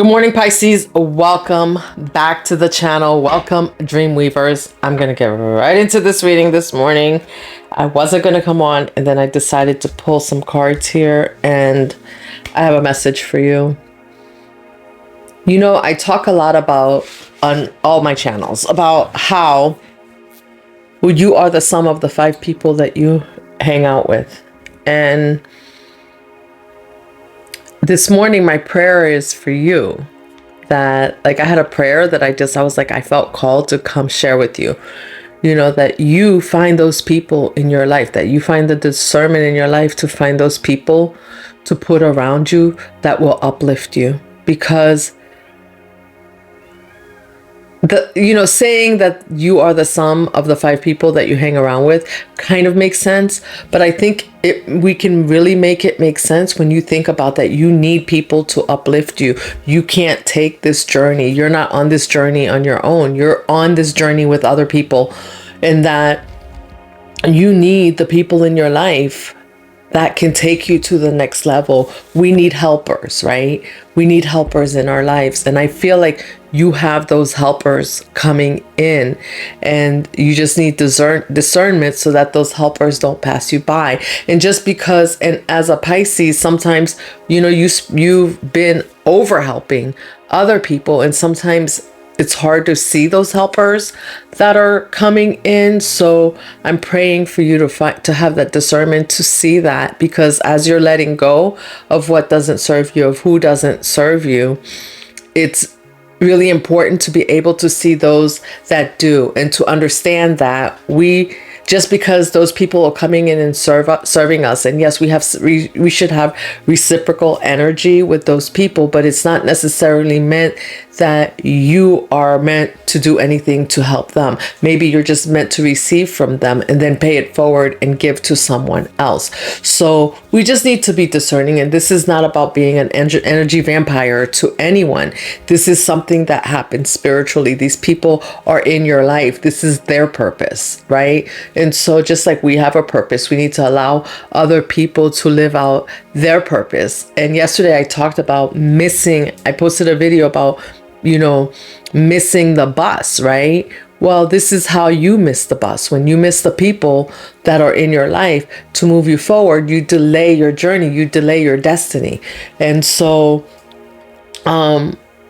Good morning, Pisces. Welcome back to the channel. Welcome, Dream Weavers. I'm going to get right into this reading this morning. I wasn't going to come on, and then I decided to pull some cards here, and I have a message for you. You know, I talk a lot about on all my channels about how you are the sum of the 5 people that you hang out with. And this morning, my prayer is for you that, like, I had a prayer that I was like, I felt called to come share with you, you know, that you find those people in your life, that you find the discernment in your life to find those people to put around you that will uplift you. Because saying that you are the sum of the 5 people that you hang around with kind of makes sense. But I think we can really make it make sense when you think about that. You need people to uplift you. You can't take this journey. You're not on this journey on your own. You're on this journey with other people, and that you need the people in your life that can take you to the next level. We need helpers, right? We need helpers in our lives. And I feel like you have those helpers coming in, and you just need discernment so that those helpers don't pass you by. And just because, and as a Pisces, sometimes, you know, you've been over helping other people, and sometimes it's hard to see those helpers that are coming in. So I'm praying for you to have that discernment to see that, because as you're letting go of what doesn't serve you, of who doesn't serve you, it's really important to be able to see those that do, and to understand that just because those people are coming in and serving us, and yes, we should have reciprocal energy with those people, but it's not necessarily meant that you are meant to do anything to help them. Maybe you're just meant to receive from them and then pay it forward and give to someone else. So we just need to be discerning, and this is not about being an energy vampire to anyone. This is something that happens spiritually. These people are in your life. This is their purpose, right? And so just like we have a purpose, we need to allow other people to live out their purpose. And yesterday I talked about I posted a video about, you know, missing the bus, right? Well, this is how you miss the bus. When you miss the people that are in your life to move you forward, you delay your journey, you delay your destiny. And so,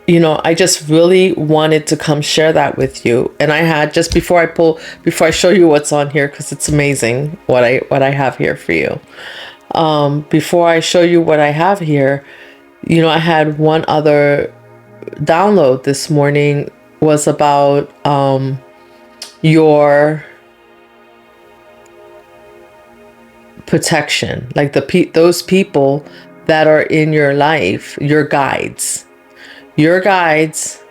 you know, I just really wanted to come share that with you. And I had, just before I show you what's on here, because it's amazing what I have here for you. Before I show you what I have here, you know, I had one other download this morning, was about your protection, like those people that are in your life, your guides. Your guides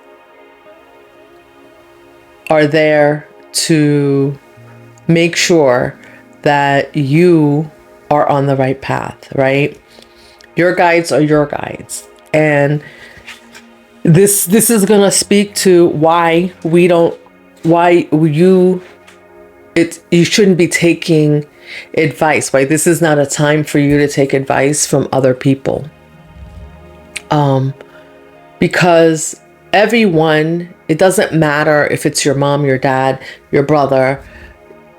are there to make sure that you are on the right path, right? Your guides are your guides. And this is going to speak to why you shouldn't be taking advice, why this is not a time for you to take advice from other people. Because everyone, it doesn't matter if it's your mom, your dad, your brother,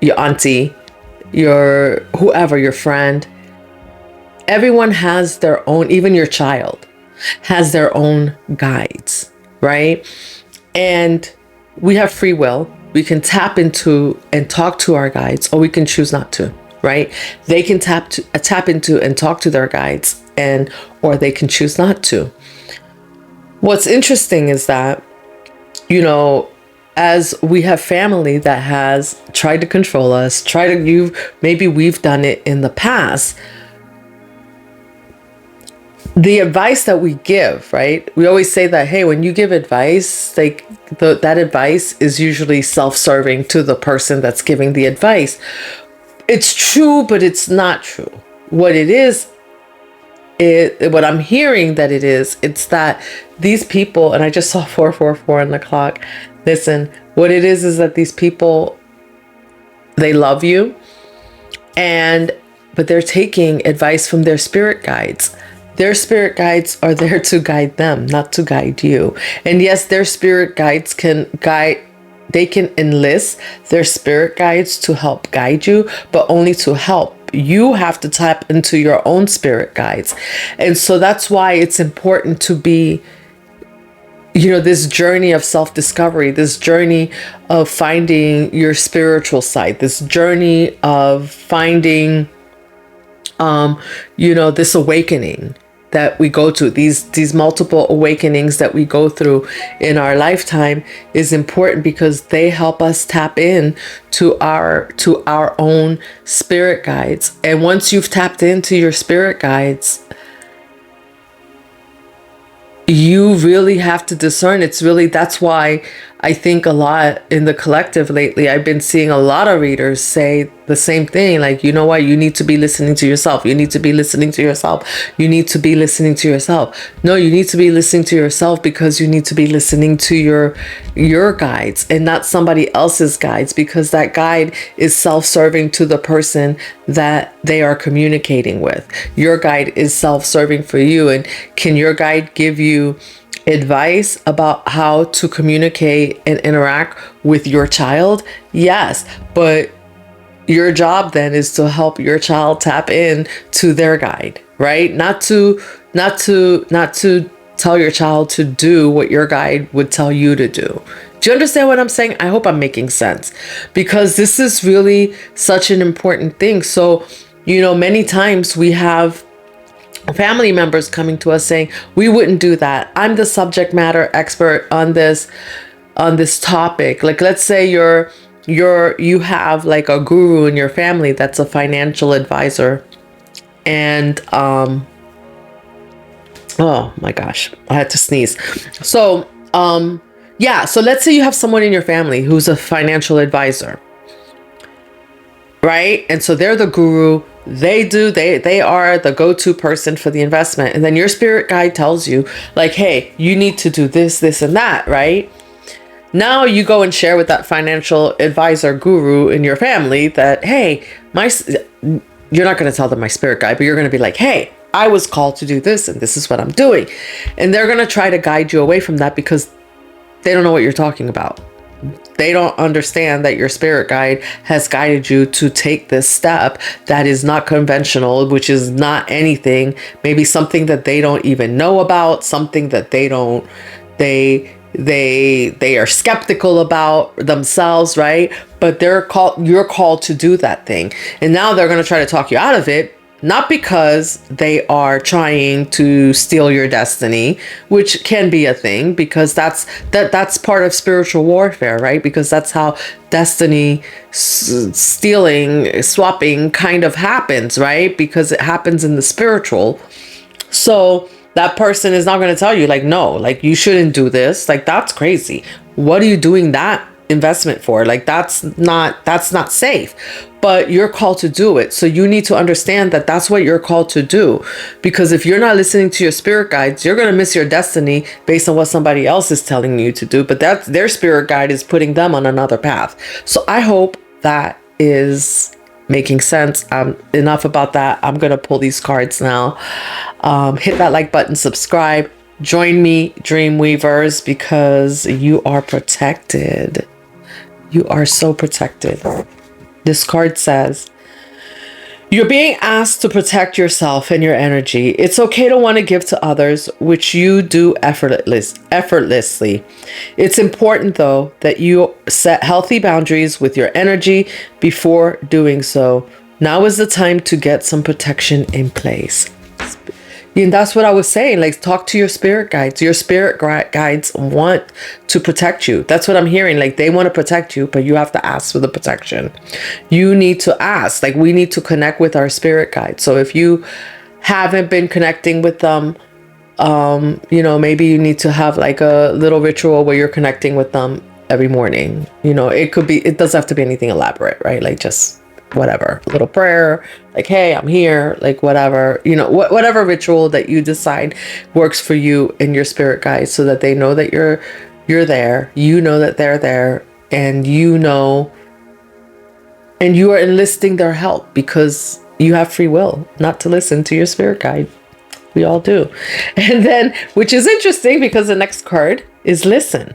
your auntie, your whoever, your friend, everyone has their own, even your child has their own guides, right? And we have free will. We can tap into and talk to our guides, or we can choose not to, right? They can tap into and talk to their guides, or they can choose not to. What's interesting is that, you know, as we have family that has tried to control us, maybe we've done it in the past. The advice that we give, right? We always say that, hey, when you give advice, like that advice is usually self-serving to the person that's giving the advice. It's true, but it's not true. What it is, what I'm hearing that it's that these people, and I just saw 444 on the clock. Listen, what it is that these people, they love you, but they're taking advice from their spirit guides. Their spirit guides are there to guide them, not to guide you. And yes, their spirit guides can guide, they can enlist their spirit guides to help guide you, but only to help. You have to tap into your own spirit guides. And so that's why it's important to be, this journey of self-discovery, this journey of finding your spiritual side, this journey of finding, this awakening that we go to, these multiple awakenings that we go through in our lifetime is important because they help us tap in to our own spirit guides. And once you've tapped into your spirit guides, you really have to discern. That's why I think a lot in the collective lately, I've been seeing a lot of readers say the same thing. Like, you know what? You need to be listening to yourself. You need to be listening to yourself. You need to be listening to yourself. No, you need to be listening to yourself because you need to be listening to your guides and not somebody else's guides, because that guide is self-serving to the person that they are communicating with. Your guide is self-serving for you. And can your guide give you advice about how to communicate and interact with your child? Yes, but your job then is to help your child tap in to their guide, right? Not to tell your child to do what your guide would tell you to do. Do you understand what I'm saying? I hope I'm making sense, because this is really such an important thing. So, many times we have family members coming to us saying, we wouldn't do that. I'm the subject matter expert on this topic. Like, let's say you have like a guru in your family that's a financial advisor, and oh my gosh, I had to sneeze. So so let's say you have someone in your family who's a financial advisor, right? And so they're the guru. They are the go-to person for the investment. And then your spirit guide tells you, like, hey, you need to do this, this, and that, right? Now you go and share with that financial advisor guru in your family that, hey, you're not going to tell them my spirit guide, but you're going to be like, hey, I was called to do this, and this is what I'm doing. And they're going to try to guide you away from that because they don't know what you're talking about. They don't understand that your spirit guide has guided you to take this step that is not conventional, which is not anything, maybe something that they don't even know about, something that they are skeptical about themselves, right? But you're called to do that thing. And now they're going to try to talk you out of it, not because they are trying to steal your destiny, which can be a thing, because that's part of spiritual warfare, right? Because that's how destiny stealing, swapping kind of happens, right? Because it happens in the spiritual. So that person is not going to tell you, like, no, like, you shouldn't do this. Like, that's crazy. What are you doing that investment for? Like, that's not safe. But you're called to do it. So you need to understand that that's what you're called to do. Because if you're not listening to your spirit guides, you're going to miss your destiny based on what somebody else is telling you to do. But that's their spirit guide is putting them on another path. So I hope that is making sense. Enough about that. I'm going to pull these cards now. Hit that like button, subscribe. Join me, Dream Weavers, because you are protected. You are so protected. This card says, you're being asked to protect yourself and your energy. It's okay to want to give to others, which you do effortlessly. It's important, though, that you set healthy boundaries with your energy before doing so. Now is the time to get some protection in place. And that's what I was saying. Like, talk to your spirit guides. Your spirit guides want to protect you. That's what I'm hearing. Like, they want to protect you, but you have to ask for the protection. You need to ask. Like, we need to connect with our spirit guides. So if you haven't been connecting with them, maybe you need to have like a little ritual where you're connecting with them every morning. It doesn't have to be anything elaborate, right? Like, just whatever, a little prayer, like, hey, I'm here, like, whatever, whatever ritual that you decide works for you and your spirit guides, so that they know that you're there, that they're there, and and you are enlisting their help, because you have free will not to listen to your spirit guide. We all do. And then, which is interesting because the next card is listen.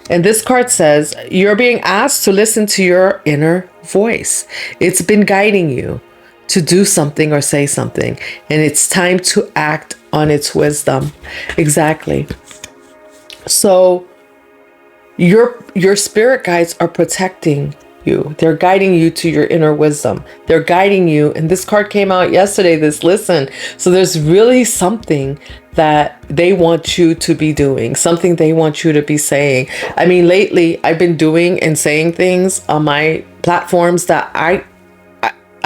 And this card says, you're being asked to listen to your inner voice. It's been guiding you to do something or say something, and it's time to act on its wisdom. Exactly. So your spirit guides are protecting you. They're guiding you to your inner wisdom. They're guiding you. And this card came out yesterday, this listen. So there's really something that they want you to be doing, something they want you to be saying. I mean, lately I've been doing and saying things on my platforms that I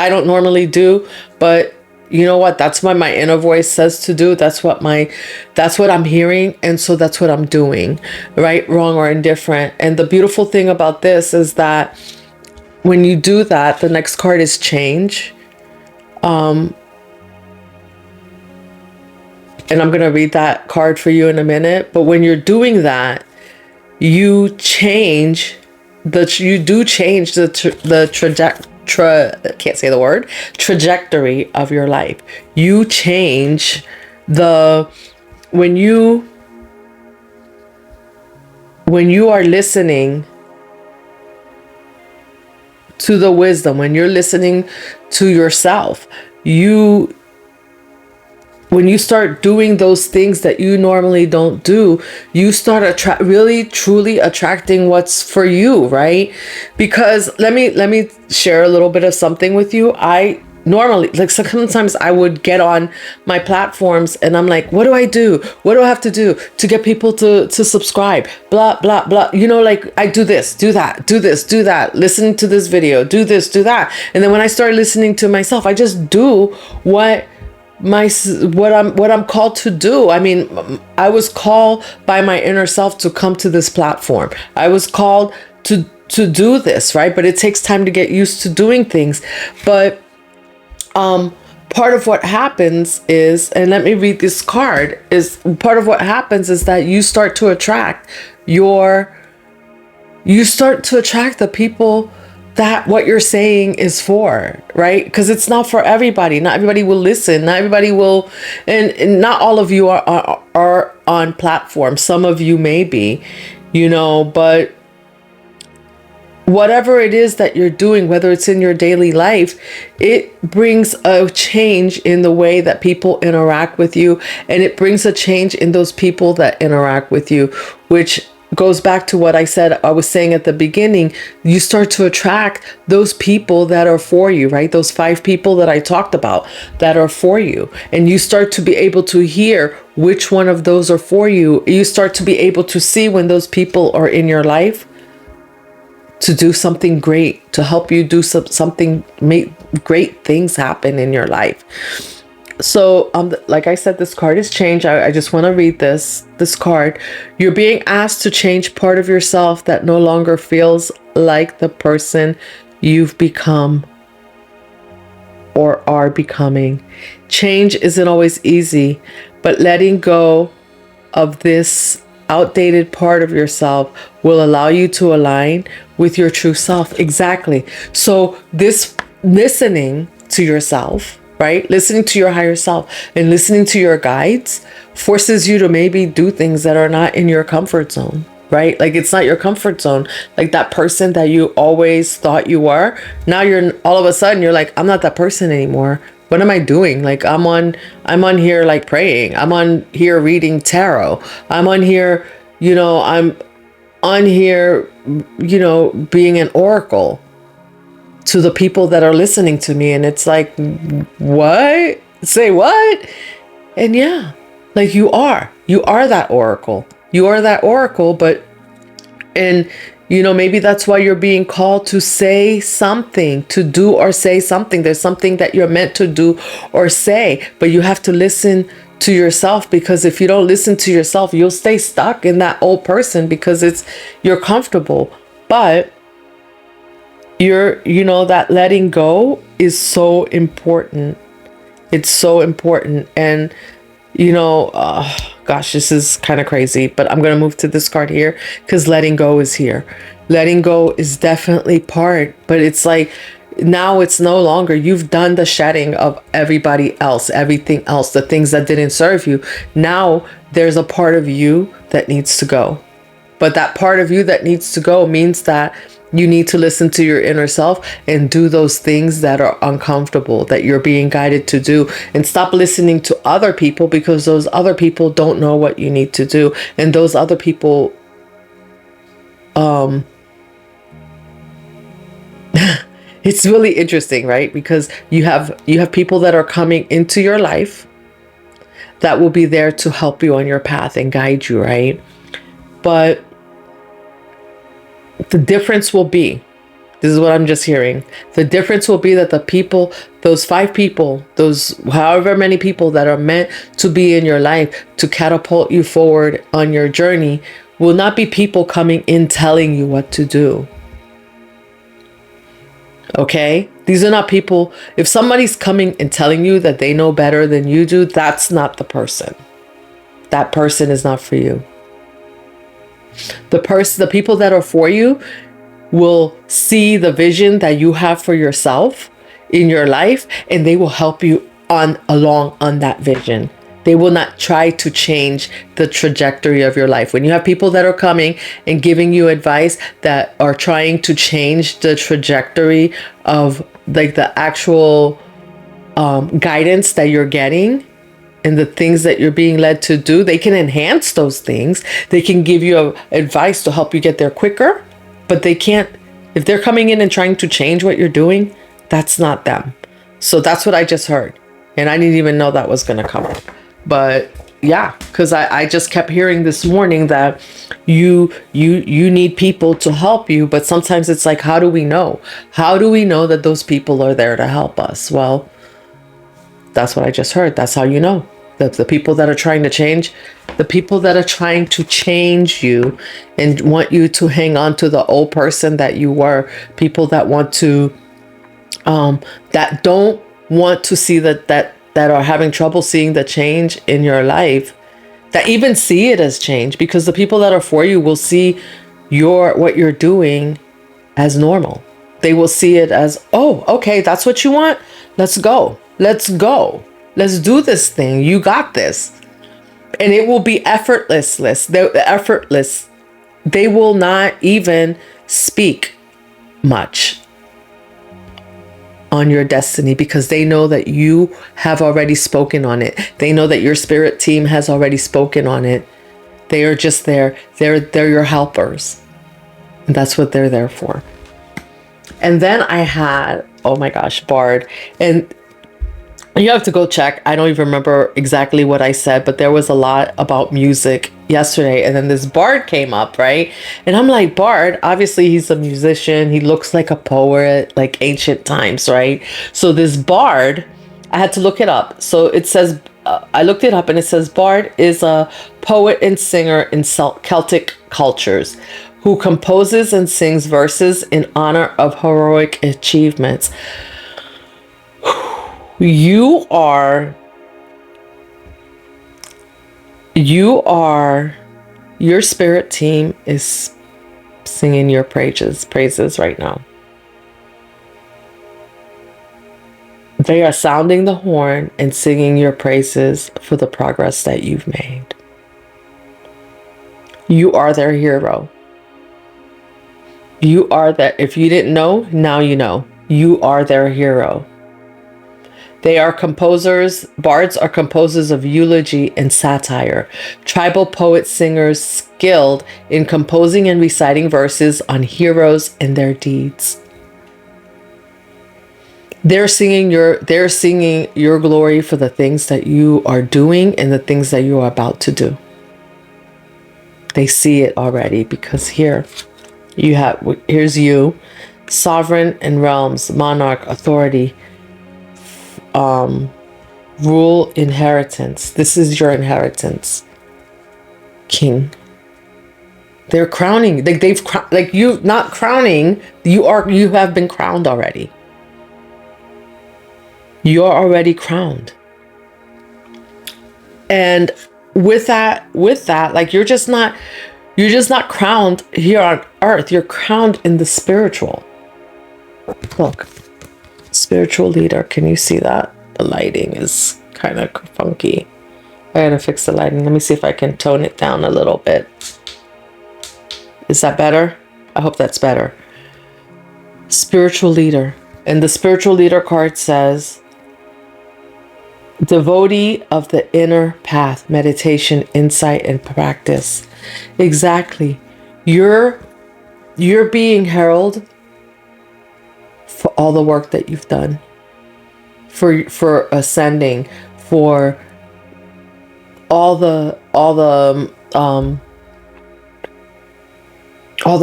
don't normally do, but you know what? That's what my inner voice says to do. That's what I'm hearing. And so that's what I'm doing, right, wrong, or indifferent. And the beautiful thing about this is that when you do that, the next card is change. And I'm going to read that card for you in a minute. But when you're doing that, you do change the can't say the word, trajectory of your life. You change when you are listening to the wisdom, when you're listening to yourself, when you start doing those things that you normally don't do, you start really truly attracting what's for you, right? Because let me share a little bit of something with you. I normally, like, sometimes I would get on my platforms and I'm like, what do I do? What do I have to do to get people to subscribe? Blah, blah, blah. You know, like, I do this, do that, do this, do that, listen to this video, do this, do that. And then when I start listening to myself, I just do what I'm called to do. I mean, I was called by my inner self to come to this platform. I was called to do this, right? But it takes time to get used to doing things. But part of what happens is, and let me read this card, is part of what happens is that you start to attract the people that what you're saying is for, right? Because it's not for everybody. Not everybody will listen. Not everybody will, and not all of you are on platforms. Some of you may be, but whatever it is that you're doing, whether it's in your daily life, it brings a change in the way that people interact with you, and it brings a change in those people that interact with you, which goes back to what I was saying at the beginning. You start to attract those people that are for you, right? Those 5 people that I talked about that are for you. And you start to be able to hear which one of those are for you. You start to be able to see when those people are in your life to do something great, to help you do something, make great things happen in your life. So, like I said, this card is change. I just want to read this card. You're being asked to change part of yourself that no longer feels like the person you've become or are becoming. Change isn't always easy, but letting go of this outdated part of yourself will allow you to align with your true self. Exactly. So this listening to yourself, right? Listening to your higher self and listening to your guides forces you to maybe do things that are not in your comfort zone, right? Like, it's not your comfort zone. Like that person that you always thought you were, now you're all of a sudden you're like, I'm not that person anymore. What am I doing? Like, I'm on here like praying. I'm on here reading tarot. I'm on here, I'm on here, being an oracle to the people that are listening to me. And it's like, what? Say what? And yeah, like you are that oracle. You are that oracle, maybe that's why you're being called to say something, to do or say something. There's something that you're meant to do or say, but you have to listen to yourself, because if you don't listen to yourself, you'll stay stuck in that old person because you're comfortable. But that letting go is so important. It's so important. And gosh, this is kind of crazy, but I'm going to move to this card here because letting go is here. Letting go is definitely part, but it's like Now it's no longer, you've done the shedding of everybody else, everything else, the things that didn't serve you. Now there's a part of you that needs to go. But that part of you that needs to go means that you need to listen to your inner self and do those things that are uncomfortable, that you're being guided to do, and stop listening to other people, because those other people don't know what you need to do. And those other people, it's really interesting, right? Because you have people that are coming into your life that will be there to help you on your path and guide you, right? But the difference will be, this is what I'm just hearing, the difference will be that the people, those 5 people, those however many people that are meant to be in your life to catapult you forward on your journey, will not be people coming in telling you what to do. Okay? These are not people. If somebody's coming and telling you that they know better than you do, that's not the person. That person is not for you. The people that are for you will see the vision that you have for yourself in your life, and they will help you along on that vision. They will not try to change the trajectory of your life. When you have people that are coming and giving you advice that are trying to change the trajectory of like the actual guidance that you're getting and the things that you're being led to do, they can enhance those things. They can give you advice to help you get there quicker, but they can't, if they're coming in and trying to change what you're doing, that's not them. So that's what I just heard. And I didn't even know that was going to come up. But yeah, because I just kept hearing this morning that you need people to help you. But sometimes it's like, how do we know? How do we know that those people are there to help us? Well, that's what I just heard. That's how you know. The people that are trying to change, the people that are trying to change you and want you to hang on to the old person that you were, people that want to, that don't want to see that are having trouble seeing the change in your life, that even see it as change, because the people that are for you will see what you're doing as normal. They will see it as, oh, okay, that's what you want. Let's go. Let's go. Let's do this thing. You got this. And it will be effortless. Effortless. They will not even speak much on your destiny, because they know that you have already spoken on it. They know that your spirit team has already spoken on it. They are just there. They're your helpers. And that's what they're there for. And then I had, oh my gosh, Bard. And you have to go check. I don't even remember exactly what I said, but there was a lot about music yesterday. And then this Bard came up, right? And I'm like, Bard, obviously he's a musician. He looks like a poet, like ancient times, right? So this Bard, I had to look it up. So it says, I looked it up and it says Bard is a poet and singer in Celtic cultures who composes and sings verses in honor of heroic achievements. Your spirit team is singing your praises right now. They are sounding the horn and singing your praises for the progress that you've made. You are their hero. You are that. If you didn't know, now you know. You are their hero. They are composers. Bards are composers of eulogy and satire. Tribal poets, singers skilled in composing and reciting verses on heroes and their deeds. They're singing your glory for the things that you are doing and the things that you are about to do. They see it already, because here's you, sovereign and realms, monarch, authority, rule, inheritance. This is your inheritance, king. They're crowning, you not crowning, you have been crowned already. You're already crowned. And with that, like you're just not crowned here on earth. You're crowned in the spiritual. Look, Spiritual leader, can you see that? The lighting is kind of funky. I gotta fix the lighting. Let me see if I can tone it down a little bit. Is that better? I hope that's better. Spiritual leader. And the spiritual leader card says, devotee of the inner path, meditation, insight, and practice. Exactly. You're being heralded for all the work that you've done, for ascending, for all the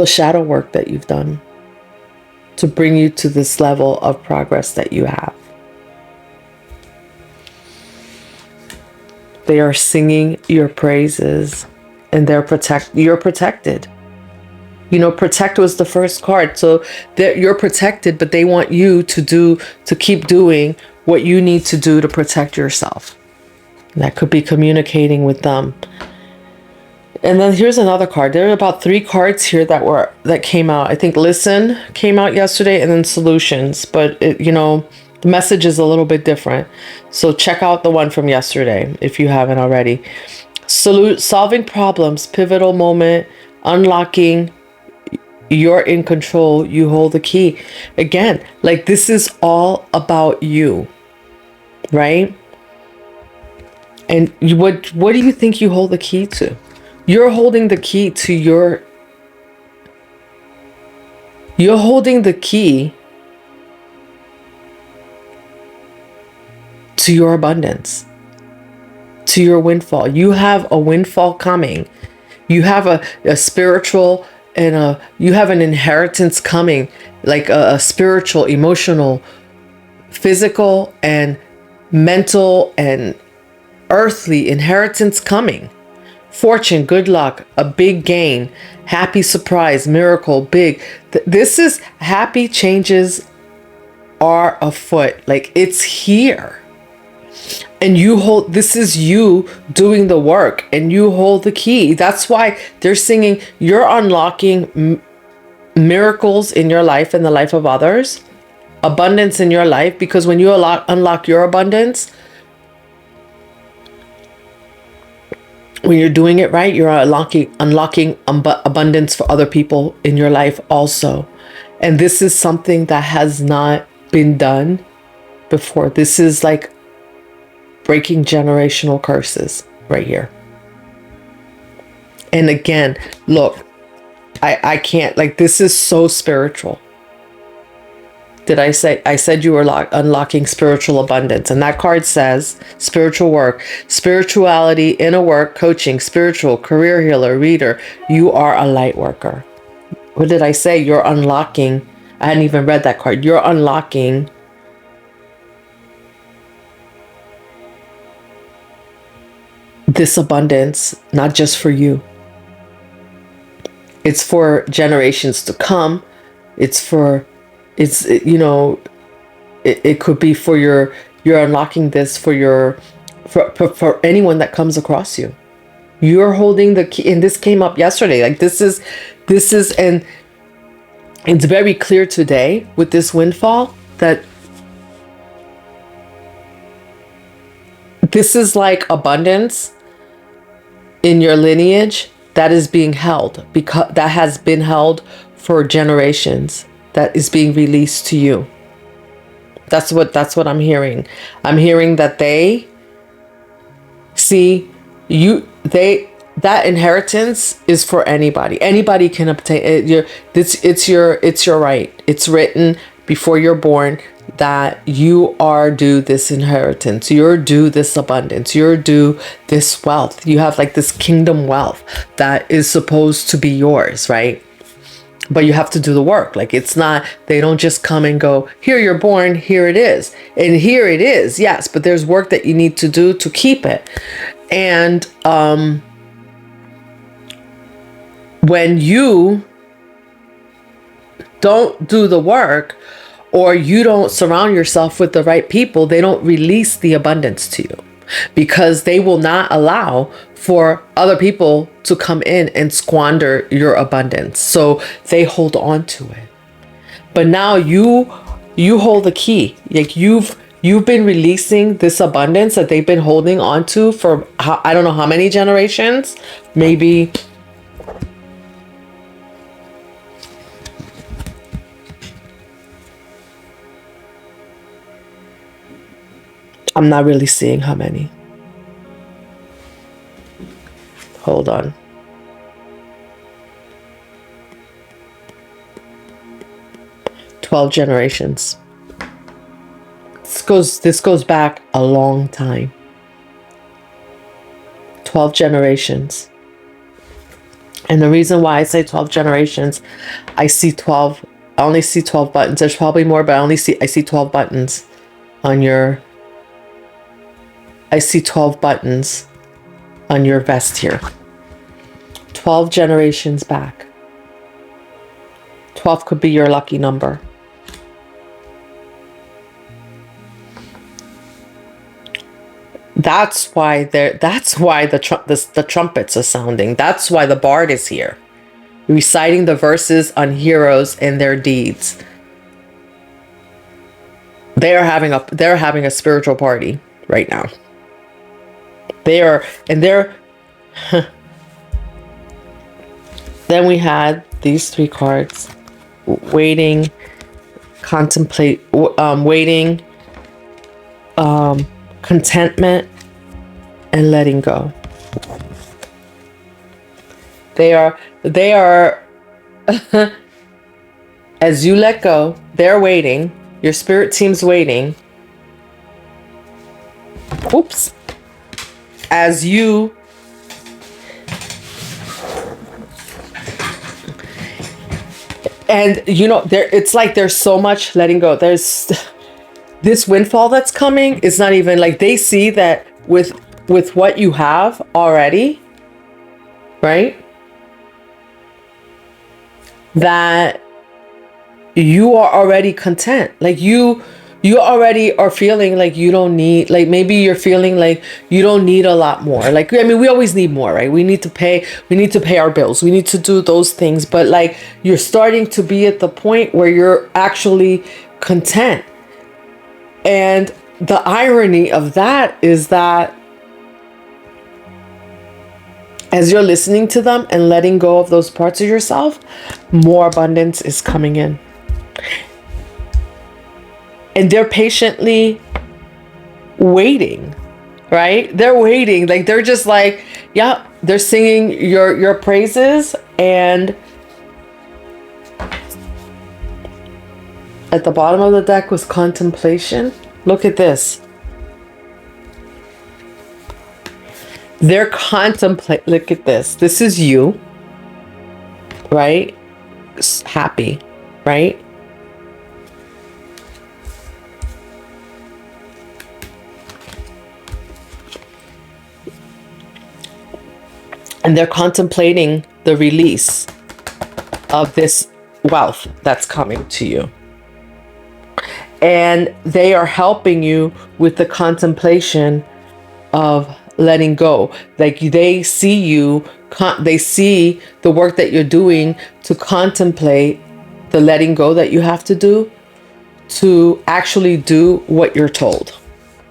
shadow work that you've done to bring you to this level of progress that you have. They are singing your praises, and you're protected. You know, protect was the first card. So you're protected, but they want you to keep doing what you need to do to protect yourself. And that could be communicating with them. And then here's another card. There are about 3 cards here that came out. I think listen came out yesterday, and then solutions. But the message is a little bit different. So check out the one from yesterday if you haven't already. Solving problems, pivotal moment, unlocking. You're in control. You hold the key. Again, like this is all about you, right? And what do you think you hold the key to? You're holding the key to your abundance, to your windfall. You have a windfall coming. You have a spiritual and you have an inheritance coming, like a spiritual, emotional, physical, and mental and earthly inheritance coming. Fortune, good luck, a big gain, happy surprise, miracle, big. This is happy changes are afoot. Like it's here. And this is you doing the work, and you hold the key. That's why they're singing, you're unlocking miracles in your life and the life of others, abundance in your life, because when you unlock your abundance, when you're doing it right, you're unlocking abundance for other people in your life also. And this is something that has not been done before. This is like breaking generational curses right here. And again, look, I can't, like, this is so spiritual. Did I say? I said you were unlocking spiritual abundance. And that card says spiritual work, spirituality, inner work, coaching, spiritual, career healer, reader. You are a light worker. What did I say? You're unlocking. I hadn't even read that card. You're unlocking this abundance, not just for you. It's for generations to come. It could be for you're unlocking this for anyone that comes across you. You're holding the key, and this came up yesterday. Like this is, and it's very clear today with this windfall that this is like abundance in your lineage that is being held, because that has been held for generations, that is being released to you. That's what I'm hearing. I'm hearing that they see you, that inheritance is for anybody. Anybody can obtain it. It's your right. It's written before you're born that you are due this inheritance. You're due this abundance. You're due this wealth. You have like this kingdom wealth that is supposed to be yours, right? But you have to do the work. Like it's not, they don't just come and go, here you're born, here it is. And here it is, yes, but there's work that you need to do to keep it. And when you don't do the work, or you don't surround yourself with the right people, they don't release the abundance to you, because they will not allow for other people to come in and squander your abundance. So they hold on to it. But now you you hold the key. Like you've been releasing this abundance that they've been holding on to for I don't know how many generations, maybe. I'm not really seeing how many. Hold on. "12 generations." This goes back a long time. 12 generations. And the reason why I say 12 generations, I see 12, I only see 12 buttons. There's probably more, but I see 12 buttons on your, I see 12 buttons on your vest here. 12 generations back. 12 could be your lucky number. That's why the trumpets are sounding. That's why the bard is here, reciting the verses on heroes and their deeds. They're having a spiritual party right now. Then we had these 3 cards: waiting, contemplate, waiting, contentment, and letting go. They are as you let go, they're waiting. Your spirit team's waiting. Oops. As you and it's like there's so much letting go. There's this windfall that's coming. It's not even like they see that with what you have already, right? That you are already content. Like you already are feeling like you don't need, like maybe you're feeling like you don't need a lot more. Like, I mean, we always need more, right? We need to pay our bills. We need to do those things. But like you're starting to be at the point where you're actually content. And the irony of that is that as you're listening to them and letting go of those parts of yourself, more abundance is coming in. And they're patiently waiting, right? They're waiting. Like they're just like, yeah, they're singing your praises. And at the bottom of the deck was contemplation. Look at this. They're look at this. This is you, right? Happy, right? And they're contemplating the release of this wealth that's coming to you. And they are helping you with the contemplation of letting go. Like they see you, they see the work that you're doing to contemplate the letting go that you have to do to actually do what you're told,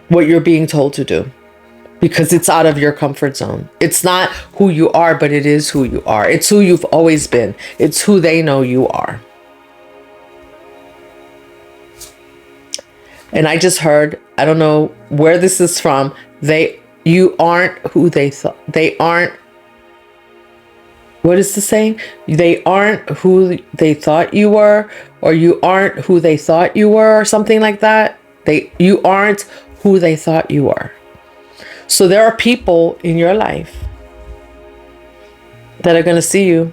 what you're being told to do. Because it's out of your comfort zone. It's not who you are, but it is who you are. It's who you've always been. It's who they know you are. And I just heard, I don't know where this is from. You aren't who they thought. They aren't. What is the saying? They aren't who they thought you were, or you aren't who they thought you were, or something like that. You aren't who they thought you were. So there are people in your life that are going to see you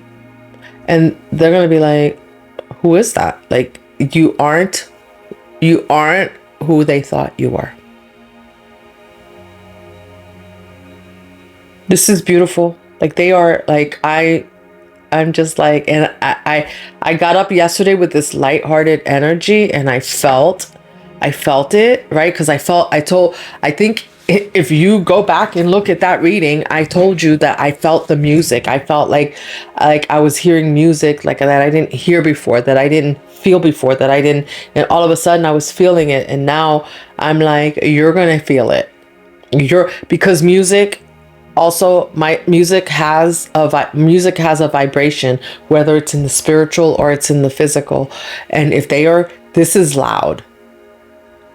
and they're going to be like, who is that? Like, you aren't who they thought you were. This is beautiful. Like they are like, I'm just like, and I got up yesterday with this lighthearted energy and I felt it, right? Because I think if you go back and look at that reading, I told you that I felt the music. I felt like I was hearing music like that I didn't hear before, that I didn't feel before, that I didn't, and all of a sudden I was feeling it. And now I'm like, you're gonna feel it. Because music also, my music has a vibration, whether it's in the spiritual or it's in the physical. And if this is loud.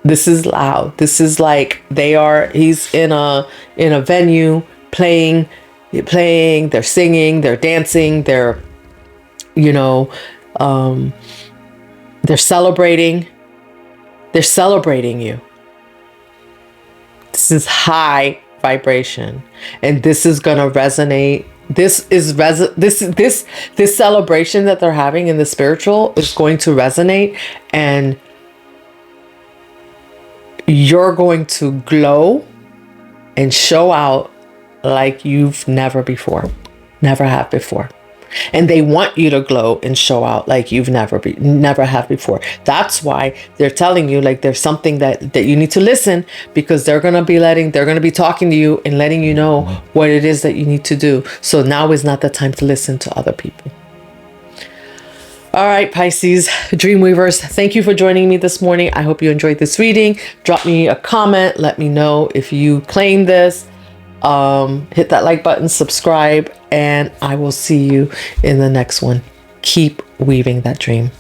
This is loud. This is like he's in a venue playing, they're singing, they're dancing, they're, they're celebrating. They're celebrating you. This is high vibration, and this is going to resonate. This celebration that they're having in the spiritual is going to resonate, and you're going to glow and show out like you've never have before. And they want you to glow and show out like you've never have before. That's why they're telling you, like, there's something that you need to listen, because they're going to be talking to you and letting you know what it is that you need to do. So now is not the time to listen to other people. All right, Pisces Dreamweavers, thank you for joining me this morning. I hope you enjoyed this reading. Drop me a comment. Let me know if you claim this. Hit that like button, subscribe, and I will see you in the next one. Keep weaving that dream.